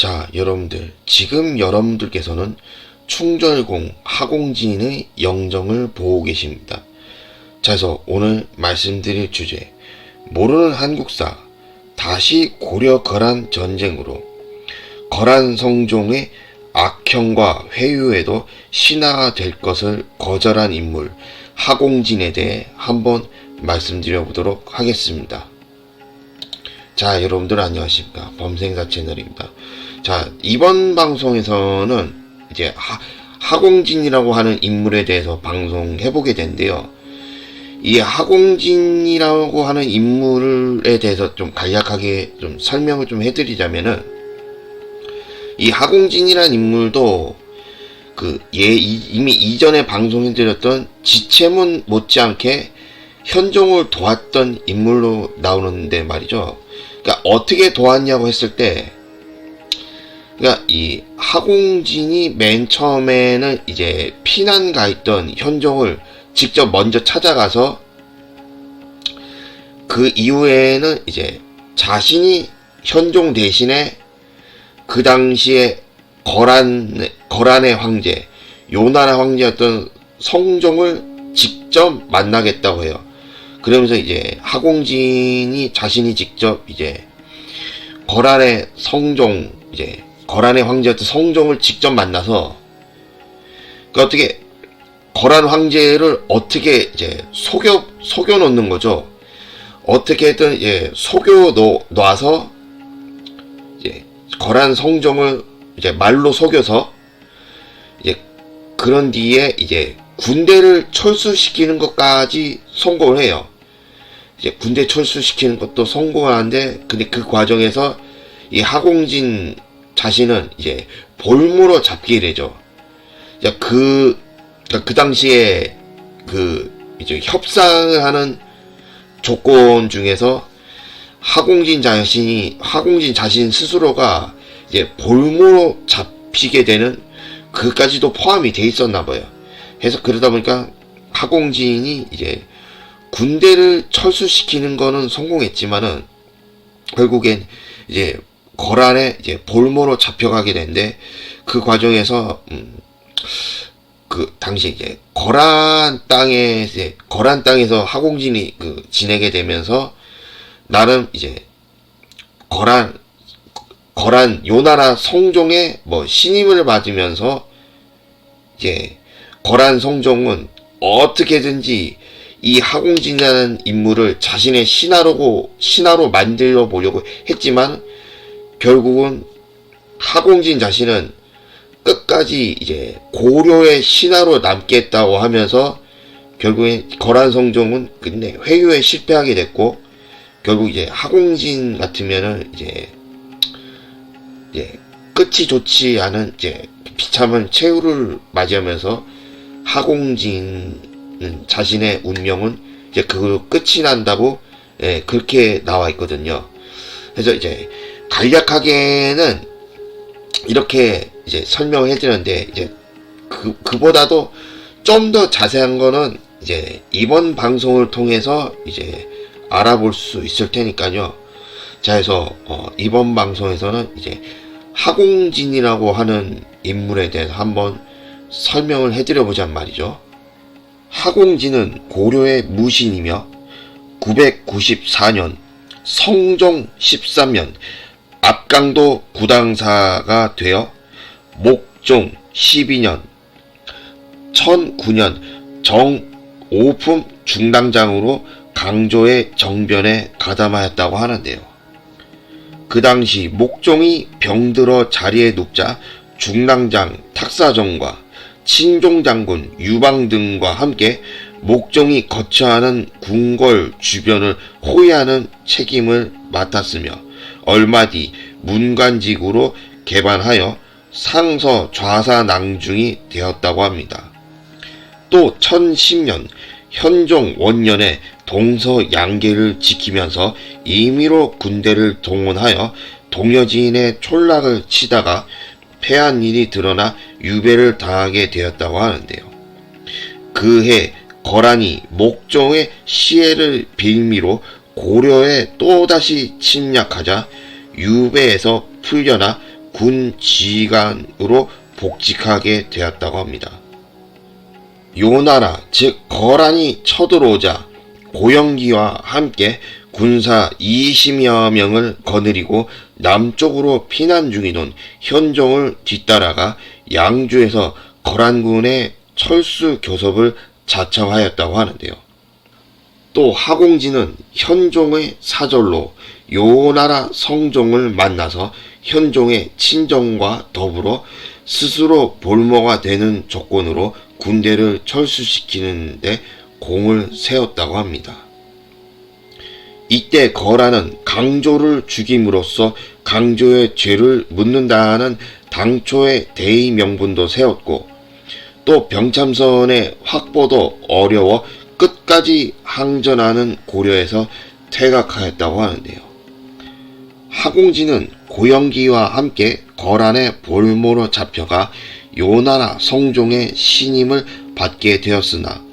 자, 여러분들, 지금 여러분들께서는 충절공 하공진의 영정을 보고 계십니다. 자, 그래서 오늘 말씀드릴 주제, 모르는 한국사, 다시 고려 거란 전쟁으로 거란 성종의 악행과 회유에도 신하가 될 것을 거절한 인물 하공진에 대해 한번 말씀드려 보도록 하겠습니다. 자, 여러분들 안녕하십니까. 범생사 채널입니다. 자, 이번 방송에서는 이제 하공진이라고 하는 인물에 대해서 방송해보게 된대요. 이 하공진이라고 하는 인물에 대해서 좀 간략하게 좀 설명을 좀 해드리자면은, 이 하공진이라는 인물도 이미 이전에 방송해드렸던 지체문 못지않게 현종을 도왔던 인물로 나오는데 말이죠. 그러니까 어떻게 도왔냐고 했을 때, 그러니까 이 하공진이 맨 처음에는 이제 피난 가 있던 현종을 직접 먼저 찾아가서, 그 이후에는 이제 자신이 현종 대신에 그 당시에 거란의 황제, 요나라 황제였던 성종을 직접 만나겠다고 해요. 그러면서 이제 하공진이 자신이 직접 이제 거란의 성종, 이제 거란의 황제였던 성종을 직접 만나서, 그 어떻게 거란 황제를 어떻게 이제 속여 놓는 거죠. 어떻게든 이제 속여 놔서 이제 거란 성종을 이제 말로 속여서, 이제 그런 뒤에 이제 군대를 철수시키는 것까지 성공을 해요. 이제 군대 철수시키는 것도 성공하는데, 근데 그 과정에서 이 하공진 자신은 이제 볼모로 잡게 되죠. 그 당시에 이제 협상을 하는 조건 중에서 하공진 자신 스스로가 이제 볼모로 잡히게 되는 그까지도 포함이 돼 있었나 봐요. 그래서 그러다 보니까 하공진이 이제 군대를 철수시키는 거는 성공했지만은 결국엔 이제 거란에 이제 볼모로 잡혀가게 되는데, 그 과정에서 그 당시 이제 거란 땅에서 하공진이 지내게 되면서, 나름 이제 거란 요나라 성종의 신임을 받으면서, 이제 거란 성종은 어떻게든지 이 하공진이라는 인물을 자신의 신하로 만들어 보려고 했지만, 결국은 하공진 자신은 끝까지 이제 고려의 신하로 남겠다고 하면서, 결국에 거란 성종은 끝내 회유에 실패하게 됐고, 결국 이제 하공진 같으면은 이제 끝이 좋지 않은 이제 비참한 최후를 맞이하면서, 하공진 자신의 운명은 이제 끝이 난다고 그렇게 나와 있거든요. 그래서 이제 간략하게는 이렇게 이제 설명을 해드렸는데, 이제 그보다도 좀 더 자세한 거는 이제 이번 방송을 통해서 이제 알아볼 수 있을 테니까요. 자, 그래서 이번 방송에서는 이제 하공진이라고 하는 인물에 대해서 한번 설명을 해드려보자는 말이죠. 하공진은 고려의 무신이며 994년 성종 13년 압강도 구당사가 되어 목종 12년 1009년 정오품 중당장으로 강조의 정변에 가담하였다고 하는데요. 그 당시 목종이 병들어 자리에 눕자 중당장 탁사정과 친종장군 유방 등과 함께 목종이 거처하는 궁궐 주변을 호위하는 책임을 맡았으며, 얼마 뒤 문관직으로 개반하여 상서 좌사낭중이 되었다고 합니다. 또 1010년 현종 원년에 동서 양계를 지키면서 임의로 군대를 동원하여 동여진의 촌락을 치다가 패한 일이 드러나 유배를 당하게 되었다고 하는데요. 그해 거란이 목종의 시해를 빌미로 고려에 또다시 침략하자 유배에서 풀려나 군 지휘관으로 복직하게 되었다고 합니다. 요나라 즉 거란이 쳐들어오자 고영기와 함께 군사 20여 명을 거느리고 남쪽으로 피난 중이던 현종을 뒤따라가 양주에서 거란군의 철수 교섭을 자청하였다고 하는데요. 또 하공진은 현종의 사절로 요나라 성종을 만나서 현종의 친정과 더불어 스스로 볼모가 되는 조건으로 군대를 철수시키는데 공을 세웠다고 합니다. 이때 거란은 강조를 죽임으로써 강조의 죄를 묻는다는 당초의 대의 명분도 세웠고 또 병참선의 확보도 어려워 끝까지 항전하는 고려에서 퇴각하였다고 하는데요. 하공진은 고영기와 함께 거란의 볼모로 잡혀가 요나라 성종의 신임을 받게 되었으나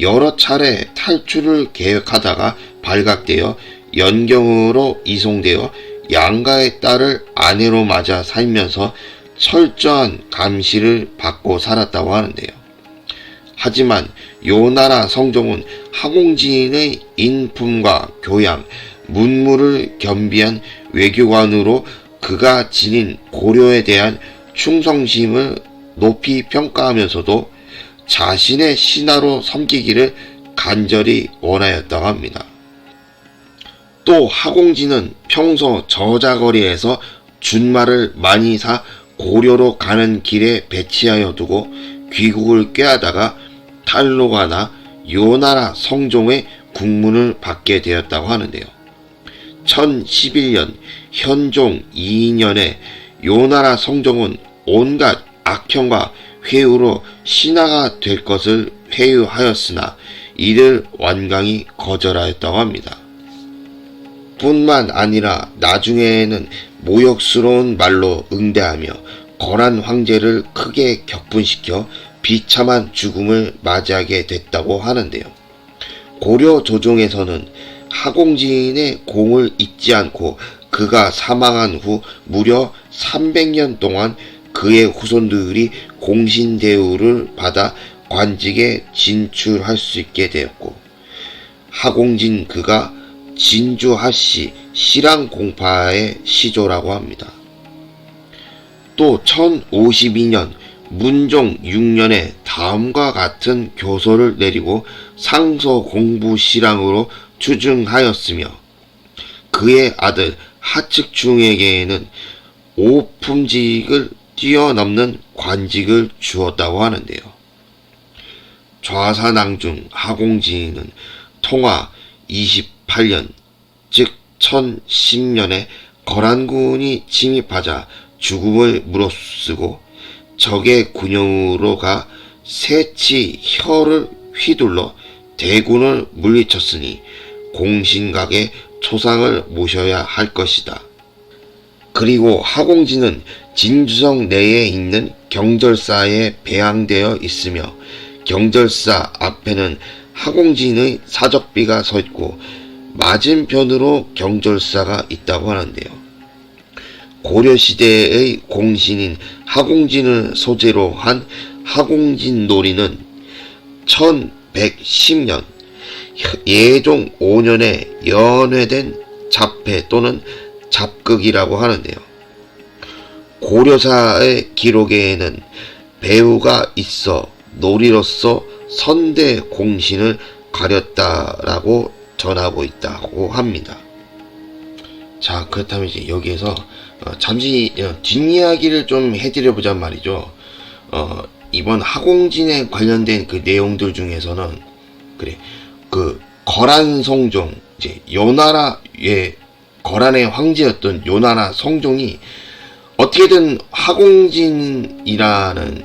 여러 차례 탈출을 계획하다가 발각되어 연경으로 이송되어 양가의 딸을 아내로 맞아 살면서 철저한 감시를 받고 살았다고 하는데요. 하지만 요나라 성종은 하공진의 인품과 교양, 문무를 겸비한 외교관으로 그가 지닌 고려에 대한 충성심을 높이 평가하면서도 자신의 신하로 섬기기를 간절히 원하였다고 합니다. 또 하공진은 평소 저자거리에서 준말을 많이 사 고려로 가는 길에 배치하여 두고 귀국을 꾀하다가 탈로가 나 요나라 성종의 국문을 받게 되었다고 하는데요. 1011년 현종 2년에 요나라 성종은 온갖 악행과 회유로 신하가 될 것을 회유하였으나 이를 완강히 거절하였다고 합니다. 뿐만 아니라 나중에는 모욕스러운 말로 응대하며 거란 황제를 크게 격분시켜 비참한 죽음을 맞이하게 됐다고 하는데요. 고려 조정에서는 하공진의 공을 잊지 않고 그가 사망한 후 무려 300년 동안 그의 후손들이 공신대우를 받아 관직에 진출할 수 있게 되었고 하공진 그가 진주하씨 실랑공파의 시조라고 합니다. 또 1052년 문종 6년에 다음과 같은 교서를 내리고 상서공부실랑으로 추증하였으며 그의 아들 하측중에게는 5품직을 뛰어넘는 관직을 주었다고 하는데요. 좌사낭중 하공진은 통화 28년 즉 1010년에 거란군이 침입하자 죽음을 무릅쓰고 적의 군영으로 가 새치 혀를 휘둘러 대군을 물리쳤으니 공신각의 초상을 모셔야 할 것이다. 그리고 하공진은 진주성 내에 있는 경절사에 배양되어 있으며 경절사 앞에는 하공진의 사적비가 서 있고 맞은편으로 경절사가 있다고 하는데요. 고려시대의 공신인 하공진을 소재로 한 하공진놀이는 1110년 예종 5년에 연회된 잡회 또는 잡극이라고 하는데요. 고려사의 기록에는 배우가 있어 놀이로서 선대 공신을 가렸다라고 전하고 있다고 합니다. 자, 그렇다면 이제 여기에서 잠시 뒷이야기를 좀 해드려보자면 말이죠. 이번 하공진에 관련된 그 내용들 중에서는 그 거란 성종, 이제 요나라의 거란의 황제였던 요나라 성종이 어떻게든 하공진이라는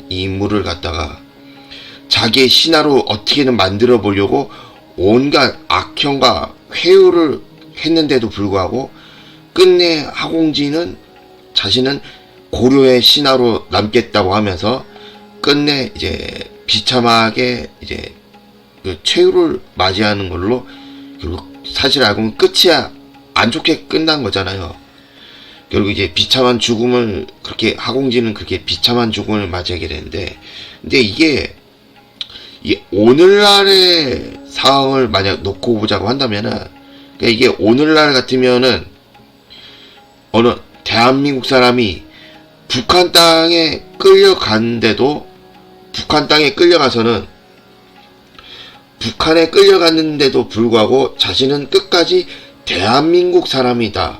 인물을 갖다가 자기의 신하로 어떻게든 만들어 보려고 온갖 악행과 회유를 했는데도 불구하고 끝내 하공진은 자신은 고려의 신하로 남겠다고 하면서 끝내 이제 비참하게 이제 그 최후를 맞이하는 걸로 결국 사실 알고 보면 끝이 안 좋게 끝난 거잖아요. 결국 이제 비참한 죽음을, 그렇게 하공진은 그렇게 비참한 죽음을 맞이하게 되는데, 근데 이게 오늘날의 상황을 만약 놓고 보자고 한다면은, 그러니까 이게 오늘날 같으면은 어느 대한민국 사람이 북한 땅에 끌려갔는데도, 북한 땅에 끌려가서는, 북한에 끌려갔는데도 불구하고 자신은 끝까지 대한민국 사람이다,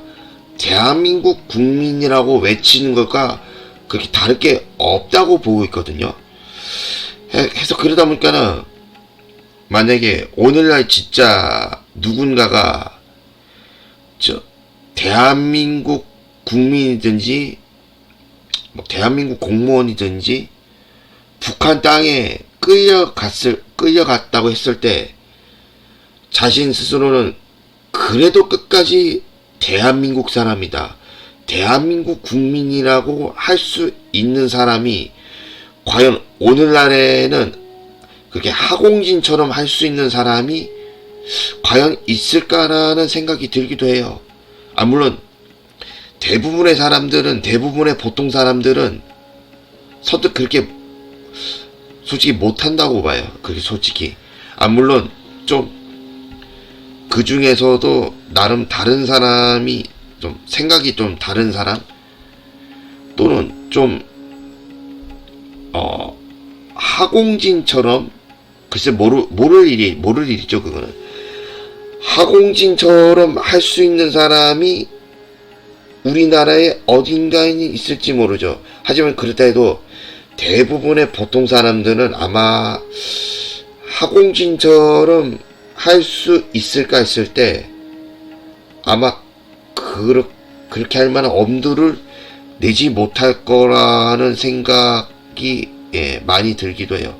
대한민국 국민이라고 외치는 것과 그렇게 다를 게 없다고 보고 있거든요. 해서 그러다 보니까는 만약에 오늘날 진짜 누군가가 대한민국 국민이든지 뭐 대한민국 공무원이든지 북한 땅에 끌려갔다고 했을 때 자신 스스로는 그래도 끝까지 대한민국 사람이다, 대한민국 국민이라고 할 수 있는 사람이 과연 오늘날에는 그렇게 하공진처럼 할 수 있는 사람이 과연 있을까라는 생각이 들기도 해요. 물론 대부분의 사람들은, 대부분의 보통 사람들은 선뜻 그렇게 솔직히 못한다고 봐요. 그게 솔직히. 물론 좀 그 중에서도 나름 다른 사람이, 좀 생각이 좀 다른 사람, 또는 좀 하공진처럼, 글쎄 모를 일이죠. 그거는 하공진처럼 할 수 있는 사람이 우리나라에 어딘가에 있을지 모르죠. 하지만 그렇다 해도 대부분의 보통 사람들은 아마 하공진처럼 할 수 있을까 했을 때 아마 그렇게 할 만한 엄두를 내지 못할 거라는 생각이 많이 들기도 해요.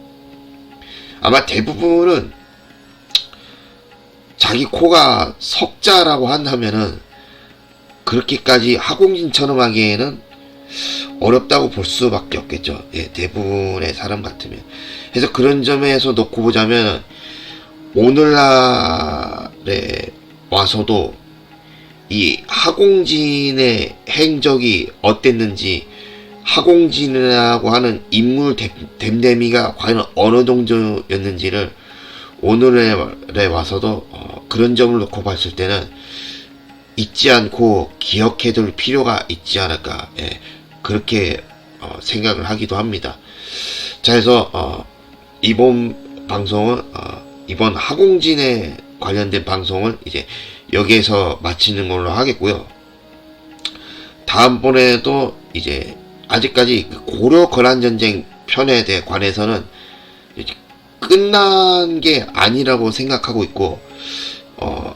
아마 대부분은 자기 코가 석자라고 한다면은 그렇게까지 하공진처럼 하기에는 어렵다고 볼 수밖에 없겠죠. 대부분의 사람 같으면. 그래서 그런 점에서 놓고 보자면 오늘날에 와서도 이 하공진의 행적이 어땠는지, 하공진이라고 하는 인물 댐댐이가 과연 어느 정도였는지를 오늘에 와서도 그런 점을 놓고 봤을 때는 잊지 않고 기억해둘 필요가 있지 않을까, 그렇게 생각을 하기도 합니다. 자, 해서 이번 방송은 이번 하공진에 관련된 방송을 이제 여기에서 마치는 걸로 하겠고요. 다음번에도 이제 아직까지 고려 거란전쟁 편에 대해 관해서는 이제 끝난 게 아니라고 생각하고 있고,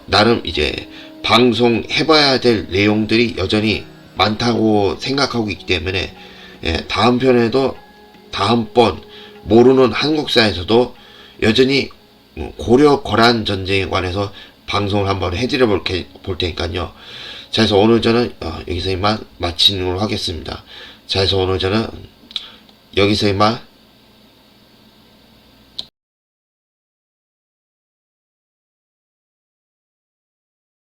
나름 이제 방송해봐야 될 내용들이 여전히 많다고 생각하고 있기 때문에, 다음 편에도, 다음번 모르는 한국사에서도 여전히 고려 거란 전쟁에 관해서 방송을 한번 해드려 볼 테니까요. 자, 해서 오늘 저는 여기서 이만 마치는 걸로 하겠습니다. 자, 해서 오늘 저는 여기서 이만